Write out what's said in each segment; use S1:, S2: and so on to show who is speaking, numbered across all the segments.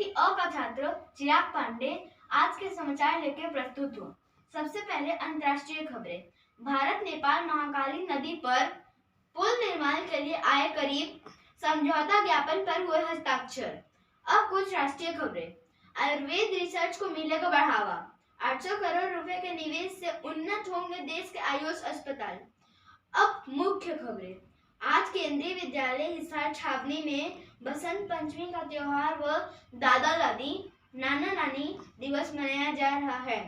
S1: चौथी अ का छात्र चिराग पांडे आज के समाचार लेकर प्रस्तुत हूँ। सबसे पहले अंतर्राष्ट्रीय खबरें। भारत नेपाल महाकाली नदी पर पुल निर्माण के लिए आए करीब समझौता ज्ञापन पर हुए हस्ताक्षर। अब कुछ राष्ट्रीय खबरें। आयुर्वेद रिसर्च को मिलेगा बढ़ावा। 800 करोड़ रुपए के निवेश से उन्नत होंगे देश के आयुष अस्पताल। अब मुख्य खबरें। आज केंद्रीय विद्यालय हिसार छावनी में बसंत पंचमी का त्योहार व दादा दादी नाना नानी दिवस मनाया जा रहा है।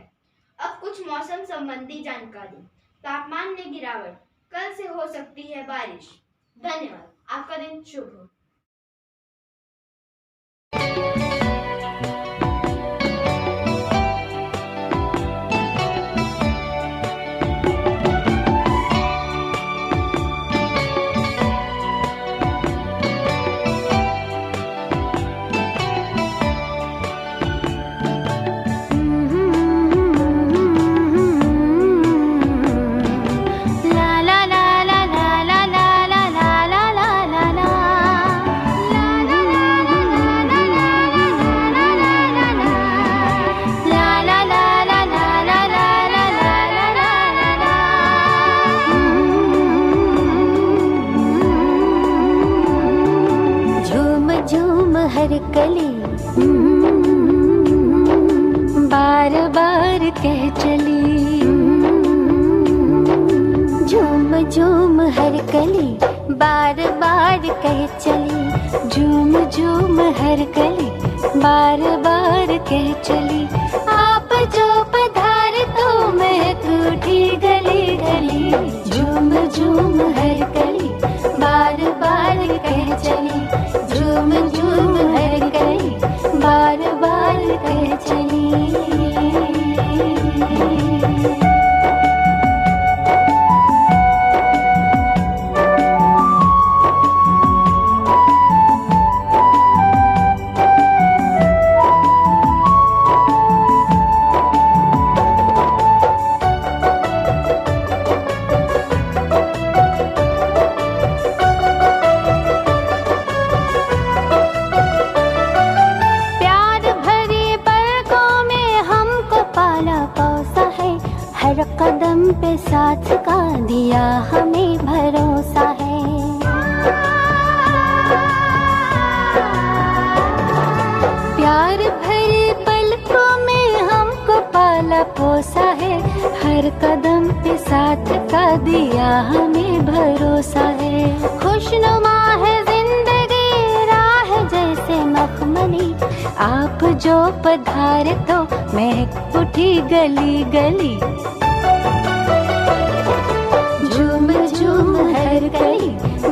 S1: अब कुछ मौसम संबंधी जानकारी। तापमान में गिरावट, कल से हो सकती है बारिश। धन्यवाद। आपका दिन शुभ हो।
S2: हर कली बार बार कह चली, झूम झूम हर कली बार बार कह चली, झूम झूम हर कली बार बार कह चली। आप जो पधार तो महक उठी गली गली, झूम झूम हर कली बार बार कह चली, झूम झूम हर कली बार बार कह चली। हर कदम पे साथ का दिया हमें भरोसा है, प्यार भरे पलकों में हमको पाला पोसा है, हर कदम पे साथ का दिया हमें भरोसा है। खुशनुमा है जिंदगी राह जैसे मखमली, आप जो पधारे तो महक उठी गली गली, झूम झूम हर कली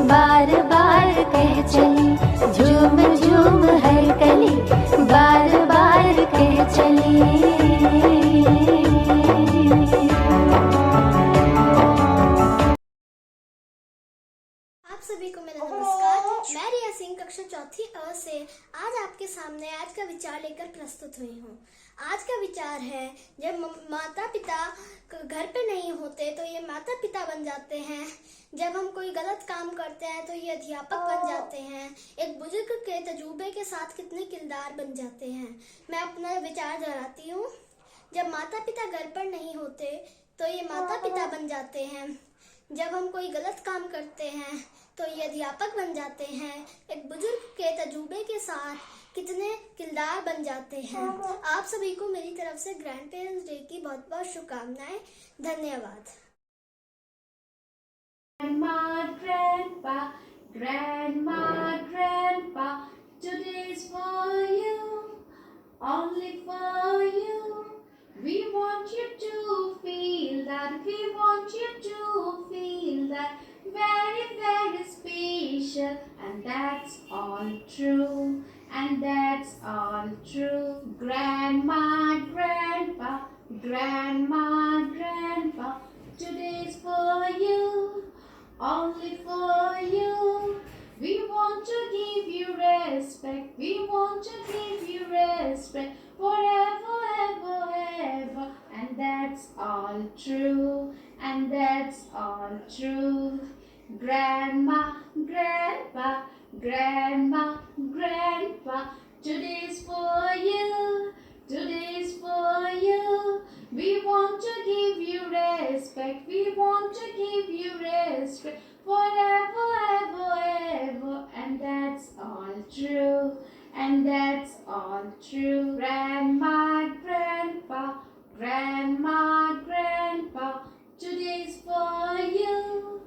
S2: बार बार कह चली, झूम झूम हर कली बार बार कह चली।
S3: आप सभी को मेरा नमस्कार। मैं रिया सिंह कक्षा चौथी अ से आज आपके सामने आज का विचार लेकर प्रस्तुत हुई हूँ। आज का विचार है, जब माता पिता घर पे नहीं होते तो ये माता पिता बन जाते हैं, जब हम कोई गलत काम करते हैं तो ये अध्यापक बन जाते हैं, एक बुजुर्ग के तजुर्बे के साथ कितने किरदार बन जाते हैं। मैं अपना विचार दोहराती हूँ। जब माता पिता घर पर नहीं होते तो ये माता पिता बन जाते हैं, जब हम कोई गलत काम करते हैं तो ये अध्यापक बन जाते हैं, एक बुजुर्ग के तजुर्बे के साथ कितने किरदार बन जाते हैं। आप सभी को मेरी तरफ से ग्रैंड पेरेंट्स डे की बहुत बहुत शुभकामनाएं। धन्यवाद।
S4: Grandma, grandpa, today's for you, only for you. We want you to feel that, we want you to feel that, very, very special, and that's all true, and that's all true. Grandma, grandpa, grandma, grandpa, today's for you, only for you. We want to give you respect, we want to give you respect, forever, ever, ever, and that's all true, and that's all true. Grandma, grandpa, grandma, grandpa, Today's for you. Today's for you. We want to give you respect. We want to give you respect forever, ever, ever. And that's all true. And that's all true. Grandma, grandpa, grandma, grandpa. Today's for you.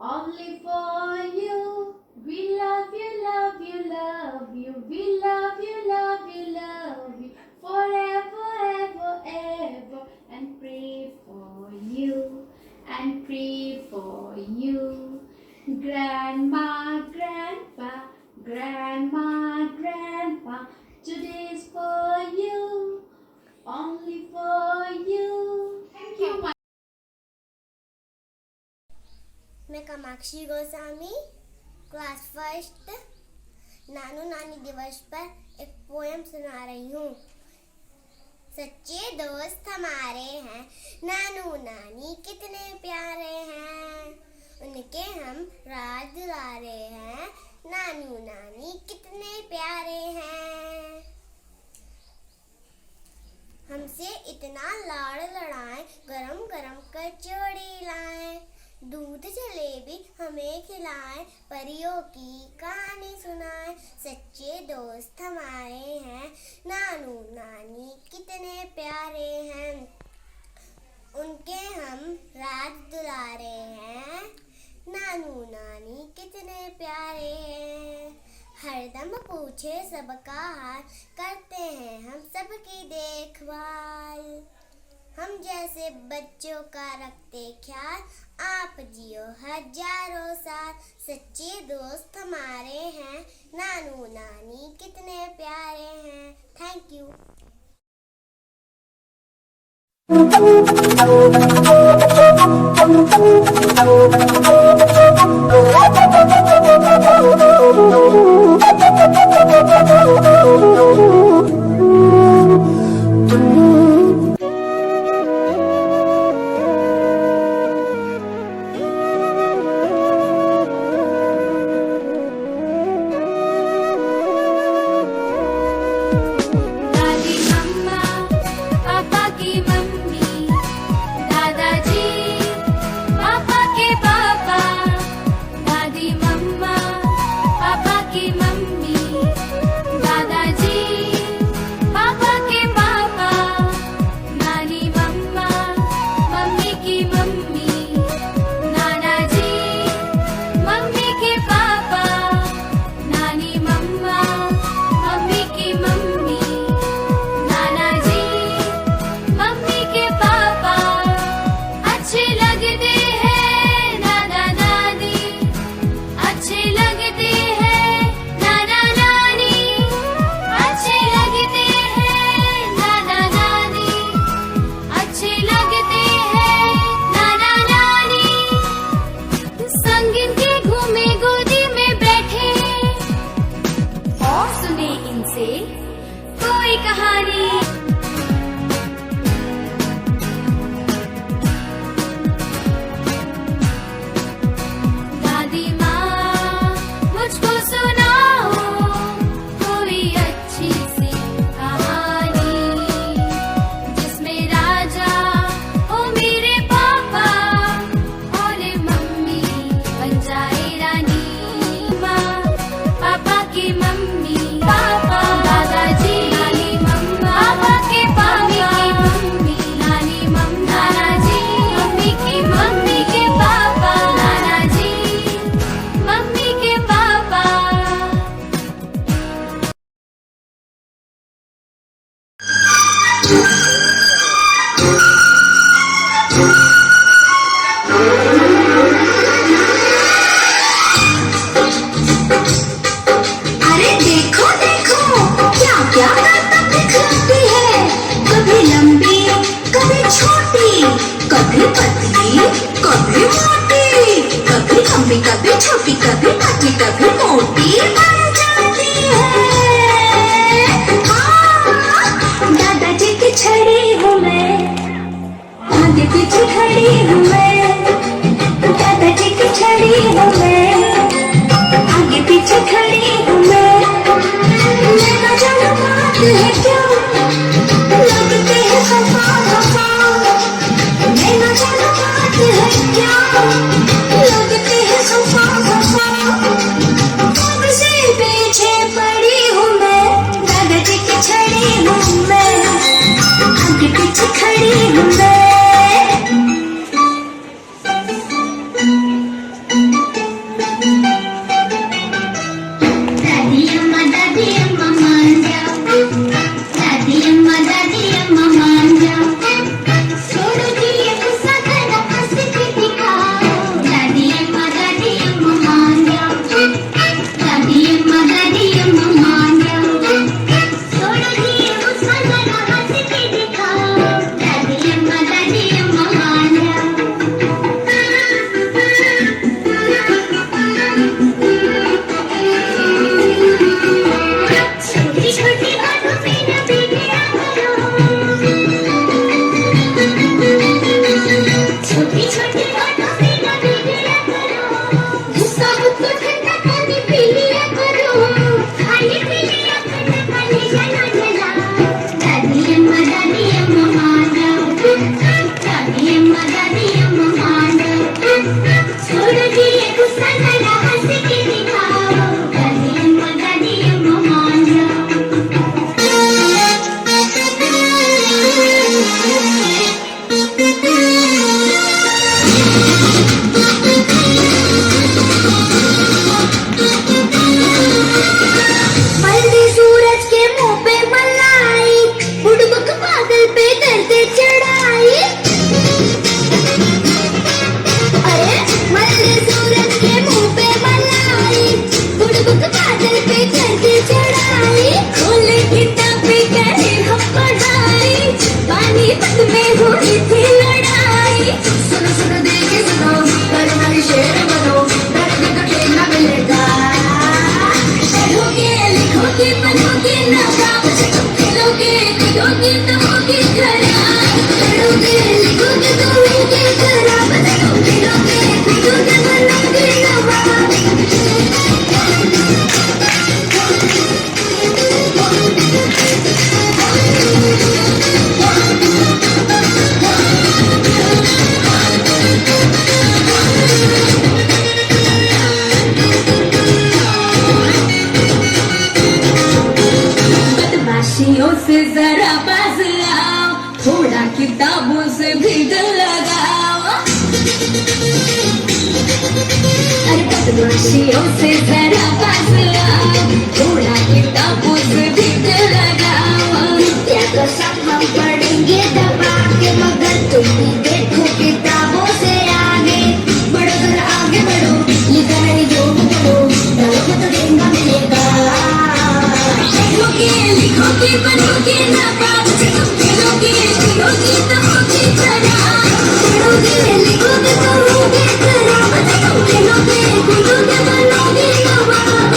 S4: Only for you. We love you, love you, love you. We love you, love you, love you. Forever, ever, ever. And pray for you. And pray for you. Grandma, grandpa, grandma, grandpa. Today's for you. Only for you. Thank you, my
S3: मैं Kamakshi Goswami class first नानू नानी दिवस पर एक poem सुना रही हूँ। सच्चे दोस्त हमारे हैं, नानू नानी कितने प्यारे हैं, उनके हम राज दुलारे हैं, नानू नानी कितने प्यारे हैं। हमसे इतना लाड़ लड़ाएं, गरम गरम कचौड़ी लाएं, दूध जलेबी हमें खिलाएं, परियों की कहानी सुनाएं। सच्चे दोस्त हमारे हैं, नानू नानी कितने प्यारे हैं, उनके हम राज दुलारे हैं, नानू नानी कितने प्यारे हैं। हरदम पूछे सबका हाल, करते हैं हम सबकी देखभाल, हम जैसे बच्चों का रखते ख्याल, आप जियो हजारों साल। सच्चे दोस्त हमारे हैं, नानू नानी कितने प्यारे हैं। Thank you.
S2: दादी मम्मा, पापा की मम्मी,
S3: है क्या, लगते हैं खफा खफा, मैं न जाना बात है क्या, लगते हैं खफा खफा, कब से पीछे पड़ी हूँ मैं, प्रगति की छड़ी हूँ मैं, आगे पीछे खड़ी हूँ मैं। दादी अम्मा मान जाओ, दादी अम्मा मान जाओ, छोड़ो दिए गुस्सा करना हंस के दिखाओ। दादी अम्मा मान जाओ, दादी अम्मा मान जाओ, छोड़ो दिए गुस्सा करना हंस के दिखाओ। दादी अम्मा मान जाओ। छोटी छोटी बातों पे न बिगड़ा करो, छोटी छोटी बातों पे न बिगड़ा करो, गुस्सा खुद को ठंडा पानी पी लिया करो, खाली पी लिया करना पानी जला जला। दादी अम्मा मान जाओ, दादी अम्मा मान जाओ, छोड़ दिए गुस्सा करना हंस के दिखाओ। दादी अम्मा मान जाओ। मलदी सूरज के मुंह पे मलाई, बुड़बक बादल पे करते चढ़ाई। अरे मलदी सूरज के मुंह पे मलाई, बुड़बक बादल पे करते चढ़ाई। खोले किताब पे करे हम पढ़ाई, पानीपत में हुई थी लड़ाई। सुनो सुनो देखे सुनो, करो वाली शेर बनो, दर्द का खेलना मिलेगा। पढ़ोगे लिखोगे बनोगे नवाब, खेलोगे कूदोगे तो होगे खराब। पढ़ोगे लिखोगे तो होगे खराब, खेलोगे कूदोगे बनोगे नवाब। बदमाशियों से जरा बाज आओ, थोड़ा किताबों से भी दिल लगाओ। अरे बदमाशियों से जरा बाज आओ, थोड़ा किताबों से भी दिल लगाओ। नित्य तो सब हम पढ़ेंगे दबा के, मगर तुम भी देखो किताबों से आगे बढ़ो, जरा आगे बढ़ो, ये नहीं जो पढ़ो, डरोगे तो डेंगा मिलेगा। पढ़ोगे लिखोगे बनोगे नवाब, खेलोगे कूदोगे तो होगे खराब। पढ़ोगे लिखोगे तो होगे खराब, खेलोगे कूदोगे बनोगे नवाब।